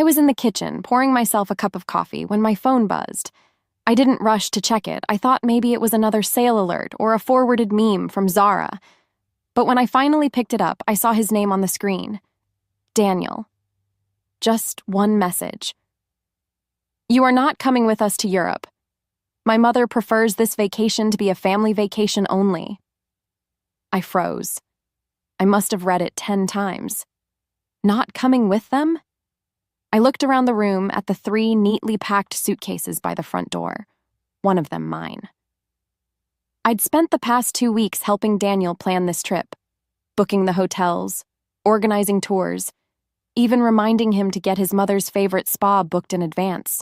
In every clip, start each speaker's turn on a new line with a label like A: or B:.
A: was in the kitchen, pouring myself a cup of coffee, when my phone buzzed. I didn't rush to check it. I thought maybe it was another sale alert or a forwarded meme from Zara. But when I finally picked it up, I saw his name on the screen. Daniel. Just one message. You are not coming with us to Europe. My mother prefers this vacation to be a family vacation only. I froze. I must have read it 10 times. Not coming with them? I looked around the room at the 3 neatly packed suitcases by the front door, one of them mine. I'd spent the past 2 weeks helping Daniel plan this trip, booking the hotels, organizing tours, even reminding him to get his mother's favorite spa booked in advance.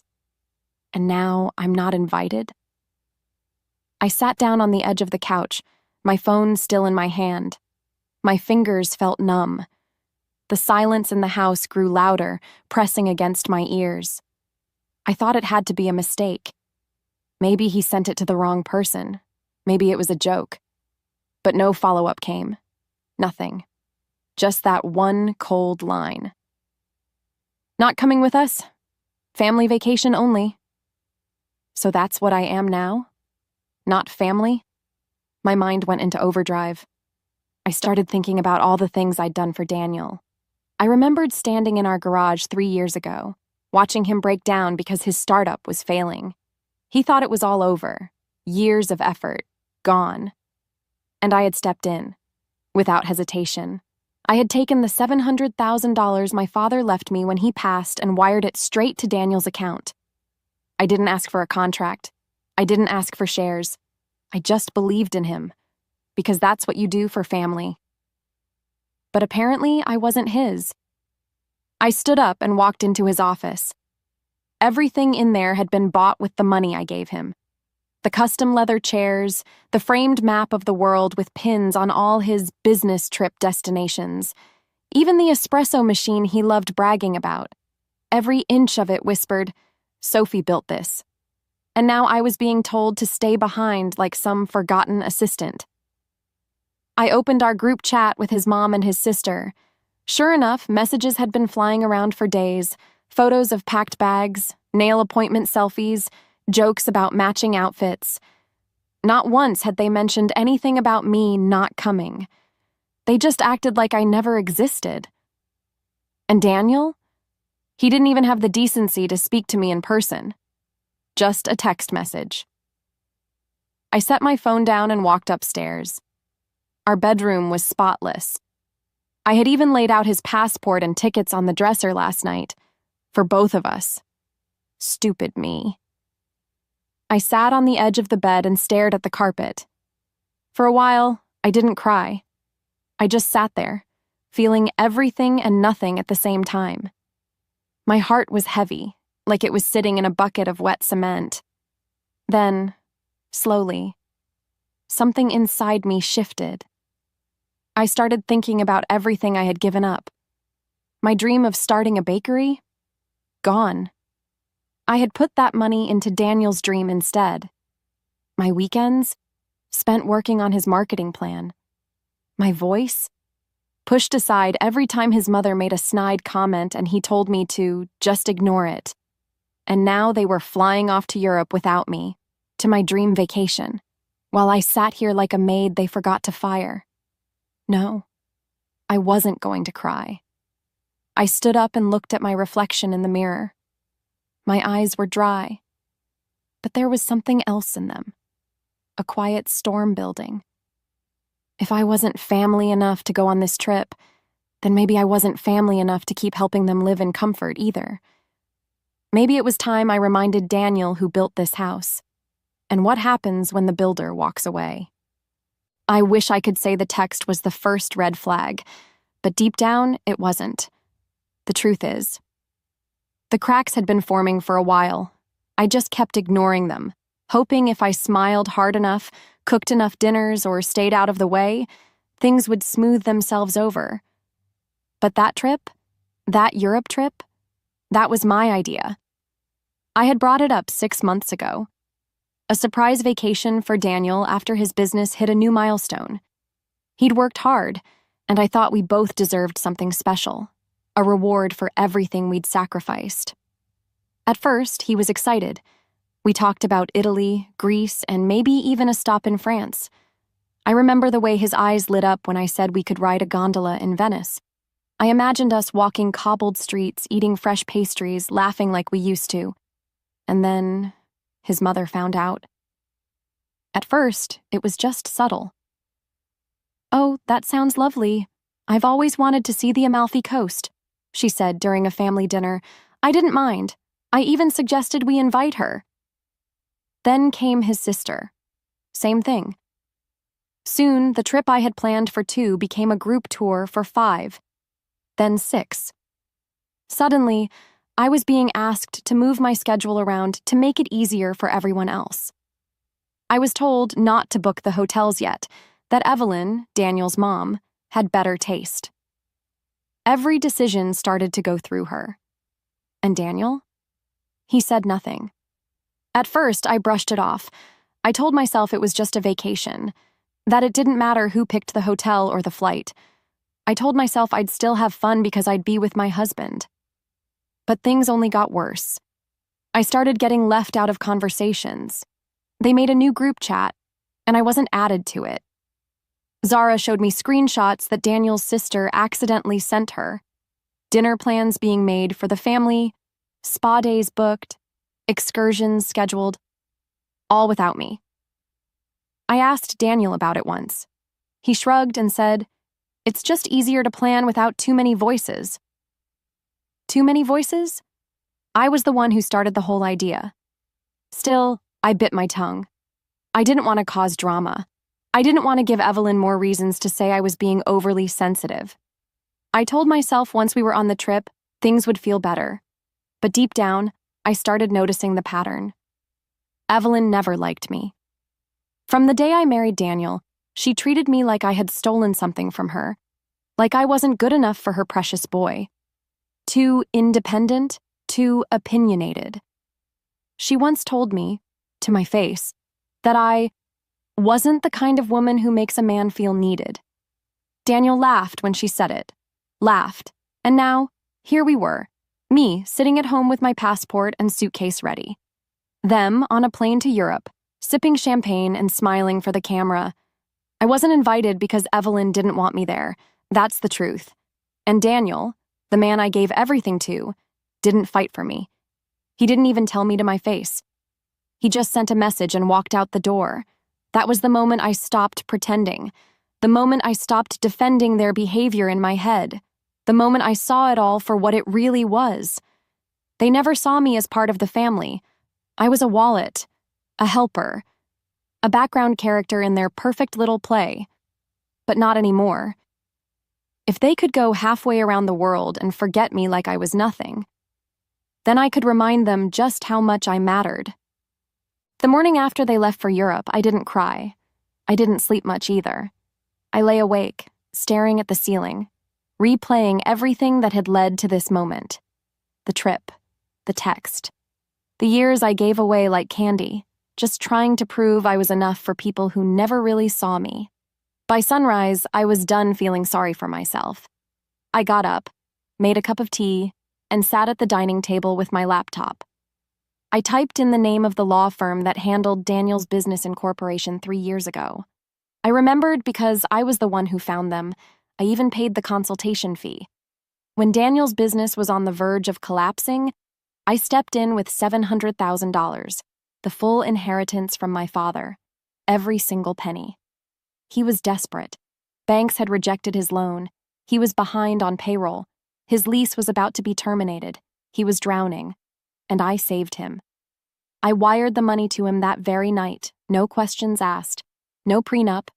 A: And now I'm not invited? I sat down on the edge of the couch, my phone still in my hand. My fingers felt numb. The silence in the house grew louder, pressing against my ears. I thought it had to be a mistake. Maybe he sent it to the wrong person. Maybe it was a joke. But no follow-up came. Nothing. Just that one cold line. Not coming with us? Family vacation only. So that's what I am now? Not family? My mind went into overdrive. I started thinking about all the things I'd done for Daniel. I remembered standing in our garage 3 years ago, watching him break down because his startup was failing. He thought it was all over. Years of effort, gone. And I had stepped in, without hesitation. I had taken the $700,000 my father left me when he passed and wired it straight to Daniel's account. I didn't ask for a contract. I didn't ask for shares. I just believed in him, because that's what you do for family. But apparently, I wasn't his. I stood up and walked into his office. Everything in there had been bought with the money I gave him. The custom leather chairs, the framed map of the world with pins on all his business trip destinations, even the espresso machine he loved bragging about. Every inch of it whispered, "Sophie built this." And now I was being told to stay behind like some forgotten assistant. I opened our group chat with his mom and his sister. Sure enough, messages had been flying around for days, photos of packed bags, nail appointment selfies, jokes about matching outfits. Not once had they mentioned anything about me not coming. They just acted like I never existed. And Daniel? He didn't even have the decency to speak to me in person. Just a text message. I set my phone down and walked upstairs. Our bedroom was spotless. I had even laid out his passport and tickets on the dresser last night, for both of us. Stupid me. I sat on the edge of the bed and stared at the carpet. For a while, I didn't cry. I just sat there, feeling everything and nothing at the same time. My heart was heavy, like it was sitting in a bucket of wet cement. Then, slowly, something inside me shifted. I started thinking about everything I had given up. My dream of starting a bakery? Gone. I had put that money into Daniel's dream instead. My weekends? Spent working on his marketing plan. My voice? Pushed aside every time his mother made a snide comment and he told me to just ignore it. And now they were flying off to Europe without me, to my dream vacation, while I sat here like a maid they forgot to fire. No, I wasn't going to cry. I stood up and looked at my reflection in the mirror. My eyes were dry, but there was something else in them. A quiet storm building. If I wasn't family enough to go on this trip, then maybe I wasn't family enough to keep helping them live in comfort either. Maybe it was time I reminded Daniel who built this house, and what happens when the builder walks away. I wish I could say the text was the first red flag, but deep down, it wasn't. The truth is, the cracks had been forming for a while. I just kept ignoring them, hoping if I smiled hard enough, cooked enough dinners, or stayed out of the way, things would smooth themselves over. But that trip, that Europe trip, that was my idea. I had brought it up 6 months ago. A surprise vacation for Daniel after his business hit a new milestone. He'd worked hard, and I thought we both deserved something special. a reward for everything we'd sacrificed. At first, he was excited. We talked about Italy, Greece, and maybe even a stop in France. I remember the way his eyes lit up when I said we could ride a gondola in Venice. I imagined us walking cobbled streets, eating fresh pastries, laughing like we used to. And then his mother found out. At first, it was just subtle. "Oh, that sounds lovely. I've always wanted to see the Amalfi Coast," she said during a family dinner. I didn't mind. I even suggested we invite her. Then came his sister. Same thing. Soon, the trip I had planned for 2 became a group tour for 5, then 6. Suddenly, I was being asked to move my schedule around to make it easier for everyone else. I was told not to book the hotels yet, that Evelyn, Daniel's mom, had better taste. Every decision started to go through her. And Daniel? He said nothing. At first, I brushed it off. I told myself it was just a vacation, that it didn't matter who picked the hotel or the flight. I told myself I'd still have fun because I'd be with my husband. But things only got worse. I started getting left out of conversations. They made a new group chat, and I wasn't added to it. Zara showed me screenshots that Daniel's sister accidentally sent her. Dinner plans being made for the family, spa days booked, excursions scheduled, all without me. I asked Daniel about it once. He shrugged and said, "It's just easier to plan without too many voices." Too many voices? I was the one who started the whole idea. Still, I bit my tongue. I didn't want to cause drama. I didn't want to give Evelyn more reasons to say I was being overly sensitive. I told myself once we were on the trip, things would feel better. But deep down, I started noticing the pattern. Evelyn never liked me. From the day I married Daniel, she treated me like I had stolen something from her, like I wasn't good enough for her precious boy. Too independent, too opinionated. She once told me, to my face, that I wasn't the kind of woman who makes a man feel needed. Daniel laughed when she said it. Laughed. And now, here we were, me sitting at home with my passport and suitcase ready. Them on a plane to Europe, sipping champagne and smiling for the camera. I wasn't invited because Evelyn didn't want me there. That's the truth. And Daniel, the man I gave everything to, didn't fight for me. He didn't even tell me to my face. He just sent a message and walked out the door. That was the moment I stopped pretending. The moment I stopped defending their behavior in my head. The moment I saw it all for what it really was. They never saw me as part of the family. I was a wallet, a helper, a background character in their perfect little play. But not anymore. If they could go halfway around the world and forget me like I was nothing, then I could remind them just how much I mattered. The morning after they left for Europe, I didn't cry. I didn't sleep much either. I lay awake, staring at the ceiling, replaying everything that had led to this moment. The trip, the text, the years I gave away like candy, just trying to prove I was enough for people who never really saw me. By sunrise, I was done feeling sorry for myself. I got up, made a cup of tea, and sat at the dining table with my laptop. I typed in the name of the law firm that handled Daniel's business incorporation 3 years ago. I remembered because I was the one who found them. I even paid the consultation fee. When Daniel's business was on the verge of collapsing, I stepped in with $700,000, the full inheritance from my father, every single penny. He was desperate. Banks had rejected his loan. He was behind on payroll. His lease was about to be terminated. He was drowning. And I saved him. I wired the money to him that very night, no questions asked, no prenup,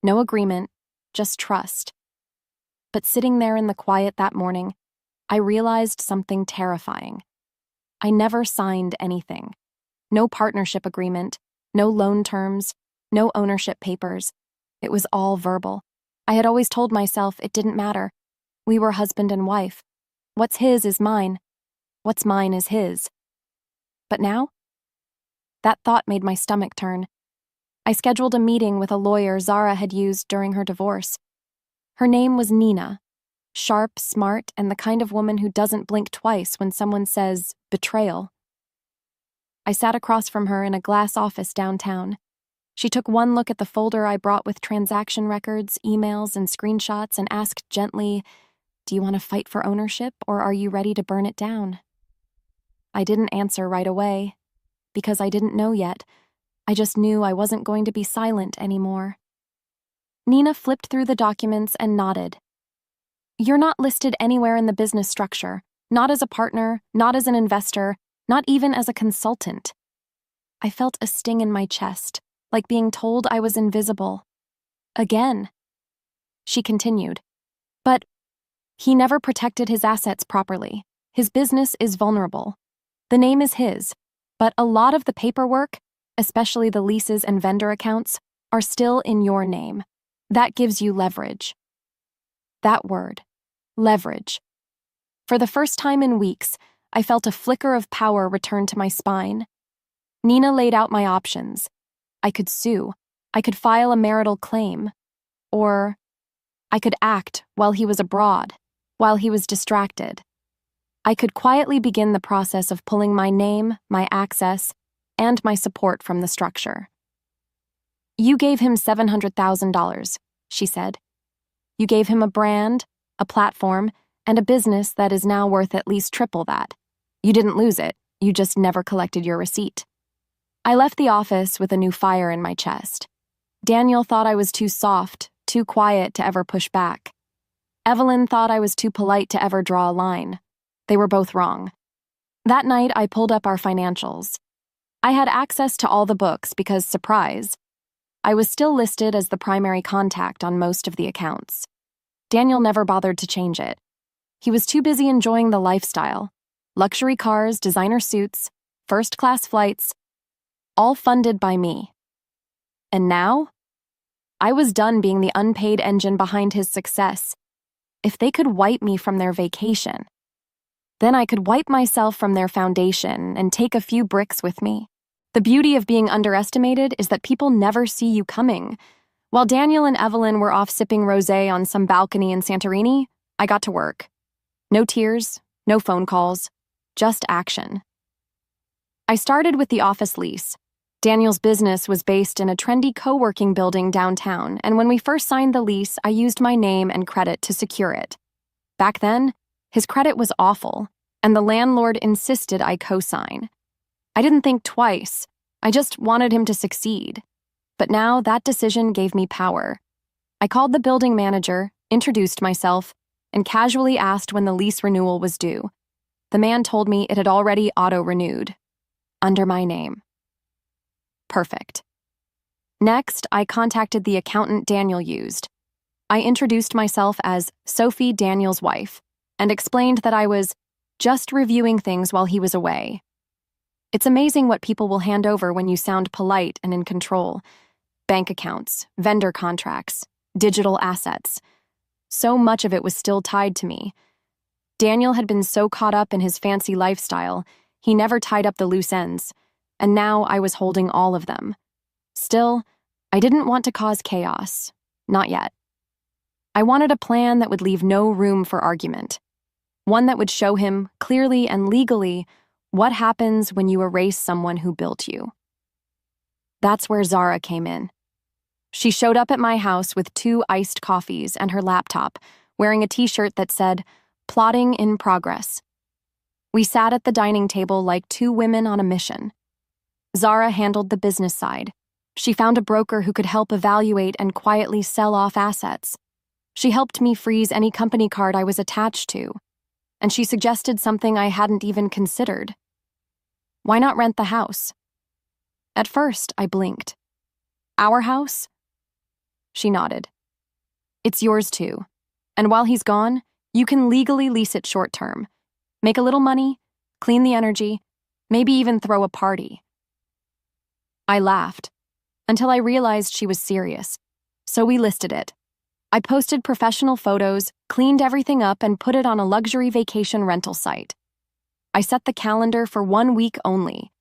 A: no agreement, just trust. But sitting there in the quiet that morning, I realized something terrifying. I never signed anything. No partnership agreement, no loan terms, no ownership papers. It was all verbal. I had always told myself it didn't matter. We were husband and wife. What's his is mine. What's mine is his. But now? That thought made my stomach turn. I scheduled a meeting with a lawyer Zara had used during her divorce. Her name was Nina. Sharp, smart, and the kind of woman who doesn't blink twice when someone says betrayal. I sat across from her in a glass office downtown. She took one look at the folder I brought with transaction records, emails, and screenshots and asked gently, "Do you want to fight for ownership, or are you ready to burn it down?" I didn't answer right away, because I didn't know yet. I just knew I wasn't going to be silent anymore. Nina flipped through the documents and nodded. "You're not listed anywhere in the business structure, not as a partner, not as an investor, not even as a consultant." I felt a sting in my chest, like being told I was invisible. Again. She continued, "But he never protected his assets properly. His business is vulnerable. The name is his, but a lot of the paperwork, especially the leases and vendor accounts, are still in your name. That gives you leverage." That word, leverage. For the first time in weeks, I felt a flicker of power return to my spine. Nina laid out my options. I could sue. I could file a marital claim. Or I could act while he was abroad, while he was distracted. I could quietly begin the process of pulling my name, my access, and my support from the structure. "You gave him $700,000, she said. "You gave him a brand, a platform, and a business that is now worth at least triple that. You didn't lose it, you just never collected your receipt." I left the office with a new fire in my chest. Daniel thought I was too soft, too quiet to ever push back. Evelyn thought I was too polite to ever draw a line. They were both wrong. That night, I pulled up our financials. I had access to all the books because, surprise, I was still listed as the primary contact on most of the accounts. Daniel never bothered to change it. He was too busy enjoying the lifestyle. Luxury cars, designer suits, first-class flights, all funded by me. And now? I was done being the unpaid engine behind his success. If they could wipe me from their vacation, then I could wipe myself from their foundation and take a few bricks with me. The beauty of being underestimated is that people never see you coming. While Daniel and Evelyn were off sipping rosé on some balcony in Santorini, I got to work. No tears, no phone calls, just action. I started with the office lease. Daniel's business was based in a trendy co-working building downtown, and when we first signed the lease, I used my name and credit to secure it. Back then, his credit was awful, and the landlord insisted I co-sign. I didn't think twice. I just wanted him to succeed. But now that decision gave me power. I called the building manager, introduced myself, and casually asked when the lease renewal was due. The man told me it had already auto-renewed. Under my name. Perfect. Next, I contacted the accountant Daniel used. I introduced myself as Sophie, Daniel's wife, and explained that I was just reviewing things while he was away. It's amazing what people will hand over when you sound polite and in control. Bank accounts, vendor contracts, digital assets. So much of it was still tied to me. Daniel had been so caught up in his fancy lifestyle, he never tied up the loose ends, and now I was holding all of them. Still, I didn't want to cause chaos. Not yet. I wanted a plan that would leave no room for argument. One that would show him, clearly and legally, what happens when you erase someone who built you. That's where Zara came in. She showed up at my house with 2 iced coffees and her laptop, wearing a t-shirt that said, "Plotting in progress." We sat at the dining table like 2 women on a mission. Zara handled the business side. She found a broker who could help evaluate and quietly sell off assets. She helped me freeze any company card I was attached to, and she suggested something I hadn't even considered. Why not rent the house? At first, I blinked. Our house? She nodded. It's yours too, and while he's gone, you can legally lease it short-term. Make a little money, clean the energy, maybe even throw a party. I laughed, until I realized she was serious, so we listed it. I posted professional photos, cleaned everything up, and put it on a luxury vacation rental site. I set the calendar for 1 week only.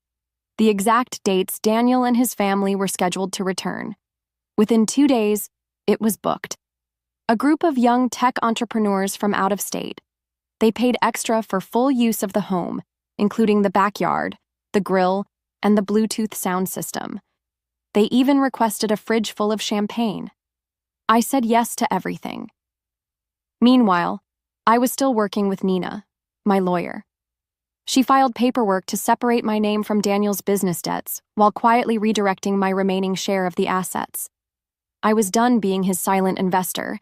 A: The exact dates Daniel and his family were scheduled to return. Within 2 days, it was booked. A group of young tech entrepreneurs from out of state. They paid extra for full use of the home, including the backyard, the grill, and the Bluetooth sound system. They even requested a fridge full of champagne. I said yes to everything. Meanwhile, I was still working with Nina, my lawyer. She filed paperwork to separate my name from Daniel's business debts while quietly redirecting my remaining share of the assets. I was done being his silent investor.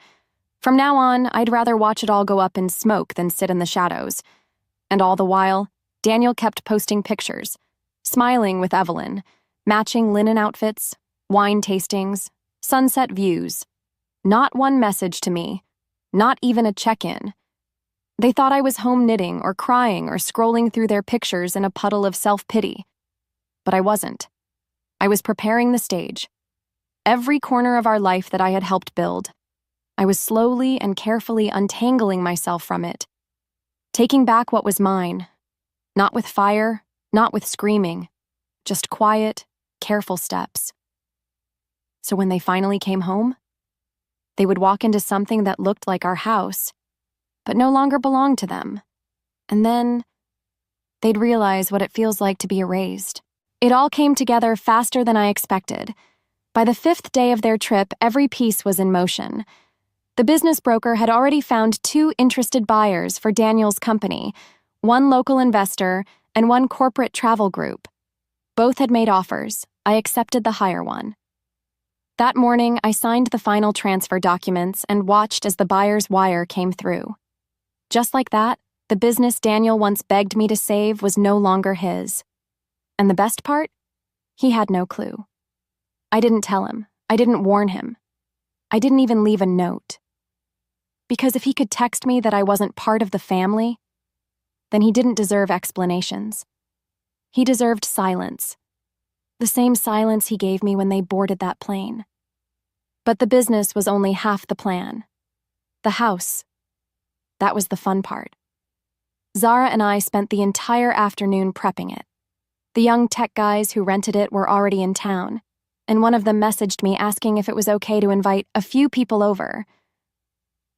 A: From now on, I'd rather watch it all go up in smoke than sit in the shadows. And all the while, Daniel kept posting pictures, smiling with Evelyn, matching linen outfits, wine tastings, sunset views. Not one message to me, not even a check-in. They thought I was home knitting or crying or scrolling through their pictures in a puddle of self-pity. But I wasn't. I was preparing the stage. Every corner of our life that I had helped build, I was slowly and carefully untangling myself from it, taking back what was mine, not with fire, not with screaming, just quiet, careful steps. So when they finally came home, they would walk into something that looked like our house, but no longer belonged to them. And then they'd realize what it feels like to be erased. It all came together faster than I expected. By the 5th day of their trip, every piece was in motion. The business broker had already found 2 interested buyers for Daniel's company, one local investor and one corporate travel group. Both had made offers. I accepted the higher one. That morning, I signed the final transfer documents and watched as the buyer's wire came through. Just like that, the business Daniel once begged me to save was no longer his. And the best part? He had no clue. I didn't tell him. I didn't warn him. I didn't even leave a note. Because if he could text me that I wasn't part of the family, then he didn't deserve explanations. He deserved silence. The same silence he gave me when they boarded that plane. But the business was only half the plan. The house. That was the fun part. Zara and I spent the entire afternoon prepping it. The young tech guys who rented it were already in town, and one of them messaged me asking if it was okay to invite a few people over.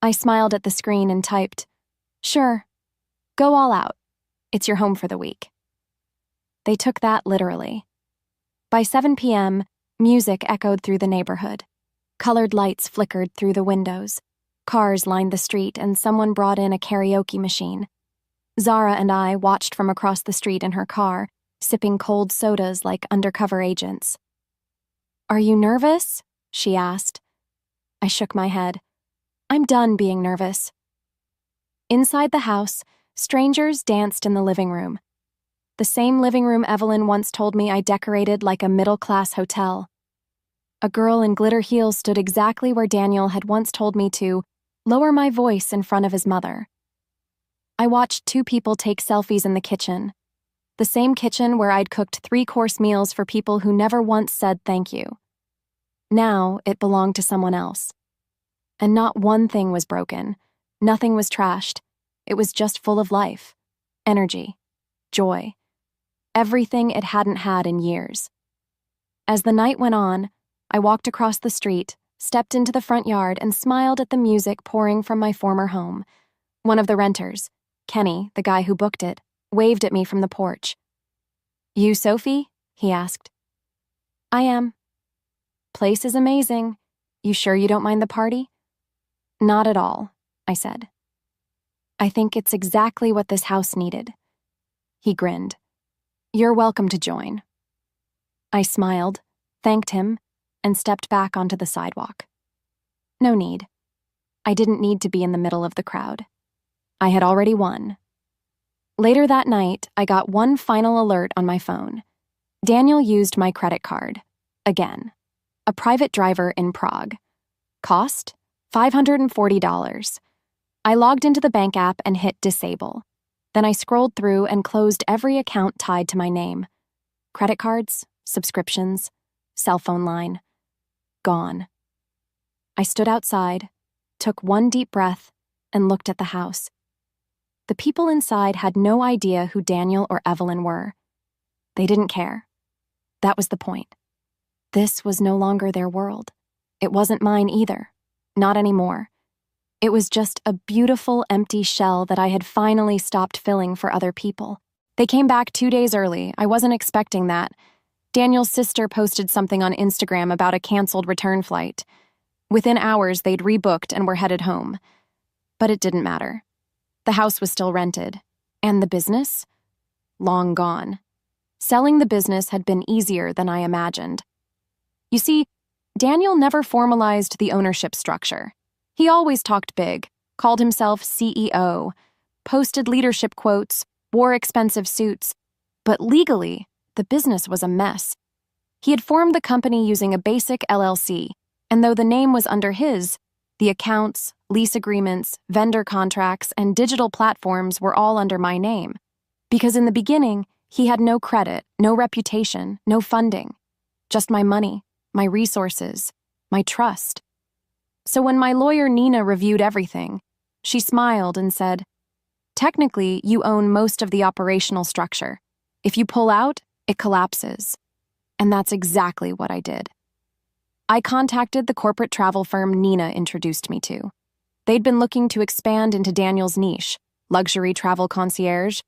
A: I smiled at the screen and typed, "Sure, go all out. It's your home for the week." They took that literally. By 7 p.m., music echoed through the neighborhood. Colored lights flickered through the windows. Cars lined the street, and someone brought in a karaoke machine. Zara and I watched from across the street in her car, sipping cold sodas like undercover agents. "Are you nervous?" she asked. I shook my head. I'm done being nervous. Inside the house, strangers danced in the living room. The same living room Evelyn once told me I decorated like a middle-class hotel. A girl in glitter heels stood exactly where Daniel had once told me to lower my voice in front of his mother. I watched 2 people take selfies in the kitchen. The same kitchen where I'd cooked 3-course meals for people who never once said thank you. Now it belonged to someone else. And not one thing was broken. Nothing was trashed. It was just full of life, energy, joy. Everything it hadn't had in years. As the night went on, I walked across the street, stepped into the front yard, and smiled at the music pouring from my former home. One of the renters, Kenny, the guy who booked it, waved at me from the porch. "You, Sophie?" he asked. "I am." "Place is amazing. You sure you don't mind the party?" "Not at all," I said. "I think it's exactly what this house needed." He grinned. "You're welcome to join." I smiled, thanked him, and stepped back onto the sidewalk. No need. I didn't need to be in the middle of the crowd. I had already won. Later that night, I got one final alert on my phone. Daniel used my credit card. Again. A private driver in Prague. Cost? $540. I logged into the bank app and hit disable. Then I scrolled through and closed every account tied to my name. Credit cards, subscriptions, cell phone line. Gone. I stood outside, took one deep breath, and looked at the house. The people inside had no idea who Daniel or Evelyn were. They didn't care. That was the point. This was no longer their world. It wasn't mine either. Not anymore. It was just a beautiful, empty shell that I had finally stopped filling for other people. They came back 2 days early. I wasn't expecting that. Daniel's sister posted something on Instagram about a canceled return flight. Within hours, they'd rebooked and were headed home. But it didn't matter. The house was still rented. And the business? Long gone. Selling the business had been easier than I imagined. You see, Daniel never formalized the ownership structure. He always talked big, called himself CEO, posted leadership quotes, wore expensive suits, but legally, the business was a mess. He had formed the company using a basic LLC, and though the name was under his, the accounts, lease agreements, vendor contracts, and digital platforms were all under my name. Because in the beginning, he had no credit, no reputation, no funding, just my money, my resources, my trust. So when my lawyer Nina reviewed everything, she smiled and said, "Technically, you own most of the operational structure. If you pull out, it collapses." And that's exactly what I did. I contacted the corporate travel firm Nina introduced me to. They'd been looking to expand into Daniel's niche, luxury travel concierge,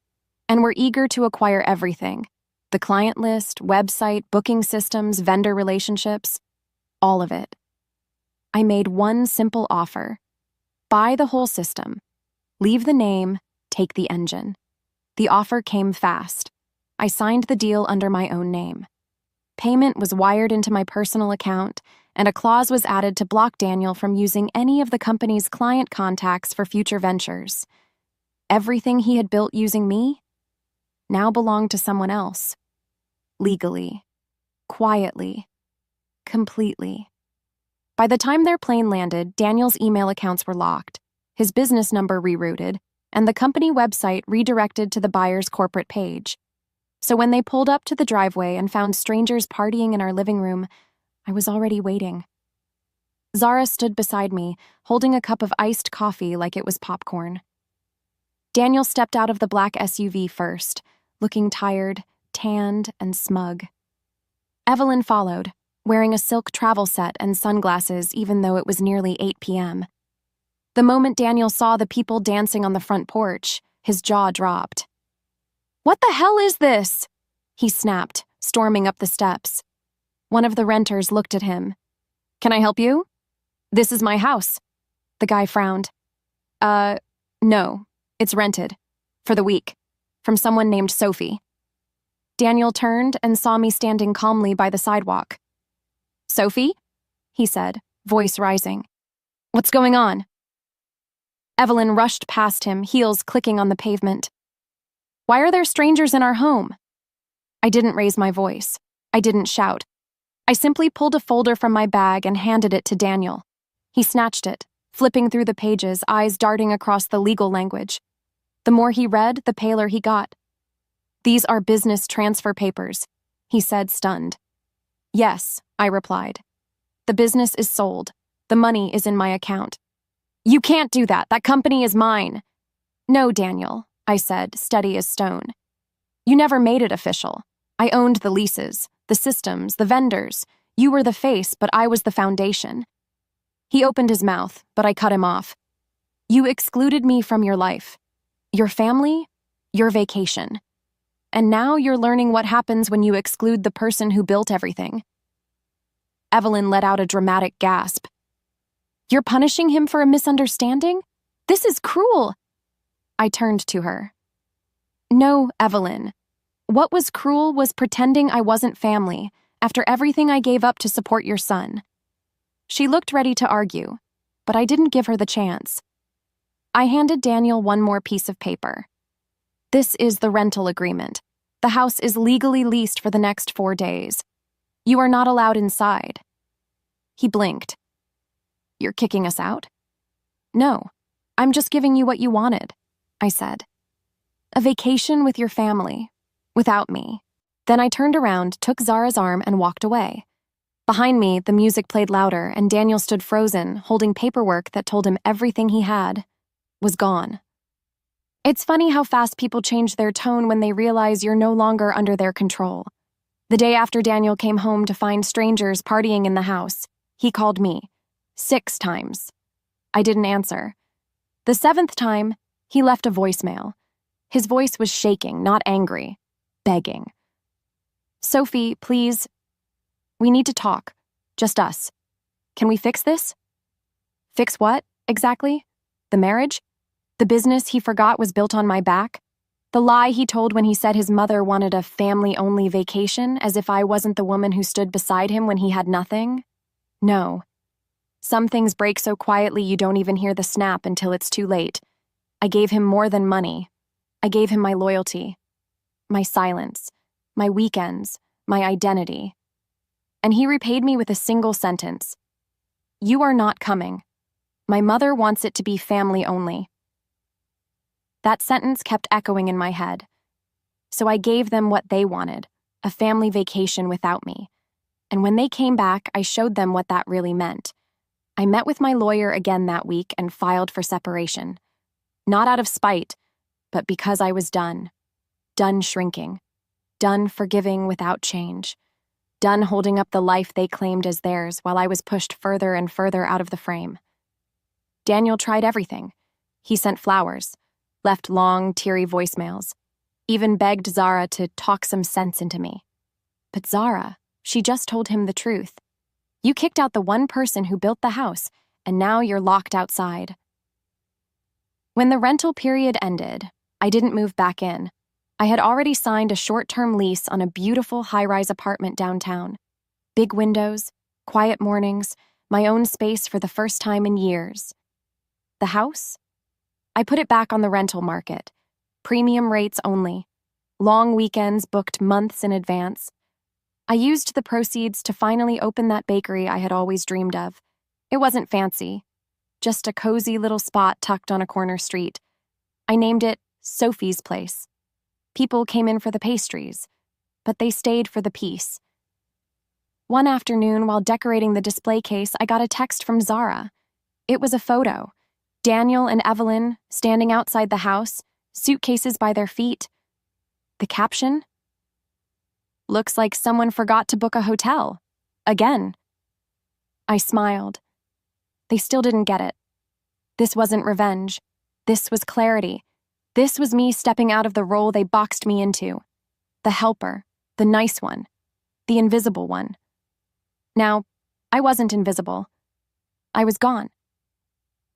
A: and were eager to acquire everything: the client list, website, booking systems, vendor relationships, all of it. I made one simple offer: buy the whole system, leave the name, take the engine. The offer came fast. I signed the deal under my own name. Payment was wired into my personal account, and a clause was added to block Daniel from using any of the company's client contacts for future ventures. Everything he had built using me now belonged to someone else. Legally, quietly, completely. By the time their plane landed, Daniel's email accounts were locked, his business number rerouted, and the company website redirected to the buyer's corporate page. So when they pulled up to the driveway and found strangers partying in our living room, I was already waiting. Zara stood beside me, holding a cup of iced coffee like it was popcorn. Daniel stepped out of the black SUV first, looking tired, tanned, and smug. Evelyn followed, wearing a silk travel set and sunglasses even though it was nearly 8 p.m. The moment Daniel saw the people dancing on the front porch, his jaw dropped. "What the hell is this?" he snapped, storming up the steps. One of the renters looked at him. "Can I help you?" "This is my house." The guy frowned. No, it's rented. For the week. From someone named Sophie." Daniel turned and saw me standing calmly by the sidewalk. "Sophie?" he said, voice rising. "What's going on?" Evelyn rushed past him, heels clicking on the pavement. "Why are there strangers in our home?" I didn't raise my voice. I didn't shout. I simply pulled a folder from my bag and handed it to Daniel. He snatched it, flipping through the pages, eyes darting across the legal language. The more he read, the paler he got. "These are business transfer papers," he said, stunned. "Yes," I replied. "The business is sold. The money is in my account." "You can't do that. That company is mine." "No, Daniel," I said, steady as stone. "You never made it official. I owned the leases, the systems, the vendors. You were the face, but I was the foundation." He opened his mouth, but I cut him off. "You excluded me from your life, your family, your vacation. And now you're learning what happens when you exclude the person who built everything." Evelyn let out a dramatic gasp. "You're punishing him for a misunderstanding? This is cruel." I turned to her. "No, Evelyn. What was cruel was pretending I wasn't family after everything I gave up to support your son." She looked ready to argue, but I didn't give her the chance. I handed Daniel one more piece of paper. "This is the rental agreement. The house is legally leased for the next 4 days. You are not allowed inside." He blinked. "You're kicking us out?" "No, I'm just giving you what you wanted," I said. "A vacation with your family, without me." Then I turned around, took Zara's arm, and walked away. Behind me, the music played louder, and Daniel stood frozen, holding paperwork that told him everything he had was gone. It's funny how fast people change their tone when they realize you're no longer under their control. The day after Daniel came home to find strangers partying in the house, he called me 6 times. I didn't answer. The seventh time, he left a voicemail. His voice was shaking, not angry, begging. "Sophie, please. We need to talk. Just us. Can we fix this?" Fix what, exactly? The marriage? The business he forgot was built on my back? The lie he told when he said his mother wanted a family-only vacation, as if I wasn't the woman who stood beside him when he had nothing? No. Some things break so quietly you don't even hear the snap until it's too late. I gave him more than money. I gave him my loyalty, my silence, my weekends, my identity. And he repaid me with a single sentence. "You are not coming. My mother wants it to be family only." That sentence kept echoing in my head. So I gave them what they wanted, a family vacation without me. And when they came back, I showed them what that really meant. I met with my lawyer again that week and filed for separation. Not out of spite, but because I was done. Done shrinking. Done forgiving without change. Done holding up the life they claimed as theirs while I was pushed further and further out of the frame. Daniel tried everything. He sent flowers, left long, teary voicemails, even begged Zara to talk some sense into me. But Zara, she just told him the truth. "You kicked out the one person who built the house, and now you're locked outside." When the rental period ended, I didn't move back in. I had already signed a short-term lease on a beautiful high-rise apartment downtown. Big windows, quiet mornings, my own space for the first time in years. The house? I put it back on the rental market. Premium rates only. Long weekends booked months in advance. I used the proceeds to finally open that bakery I had always dreamed of. It wasn't fancy, just a cozy little spot tucked on a corner street. I named it Sophie's Place. People came in for the pastries, but they stayed for the peace. One afternoon, while decorating the display case, I got a text from Zara. It was a photo. Daniel and Evelyn standing outside the house, suitcases by their feet. The caption? "Looks like someone forgot to book a hotel. Again." I smiled. They still didn't get it. This wasn't revenge. This was clarity. This was me stepping out of the role they boxed me into. The helper, the nice one, the invisible one. Now, I wasn't invisible. I was gone.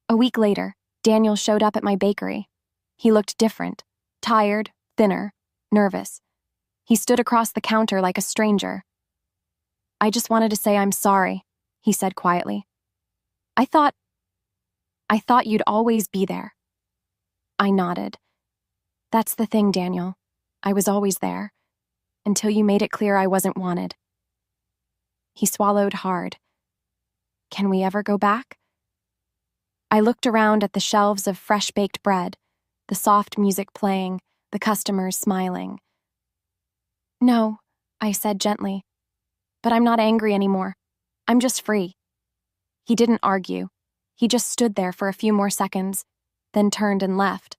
A: A week later, Daniel showed up at my bakery. He looked different, tired, thinner, nervous. He stood across the counter like a stranger. "I just wanted to say I'm sorry," he said quietly. I thought you'd always be there." I nodded. "That's the thing, Daniel. I was always there, until you made it clear I wasn't wanted." He swallowed hard. "Can we ever go back?" I looked around at the shelves of fresh-baked bread, the soft music playing, the customers smiling. "No," I said gently, "but I'm not angry anymore. I'm just free." He didn't argue. He just stood there for a few more seconds, then turned and left.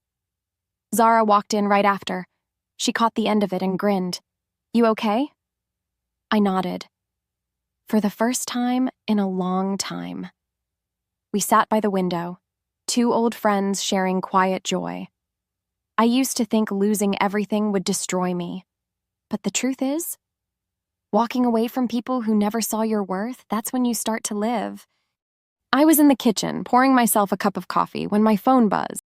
A: Zara walked in right after. She caught the end of it and grinned. "You okay?" I nodded. For the first time in a long time. We sat by the window, two old friends sharing quiet joy. I used to think losing everything would destroy me. But the truth is, walking away from people who never saw your worth, that's when you start to live. I was in the kitchen, pouring myself a cup of coffee, when my phone buzzed.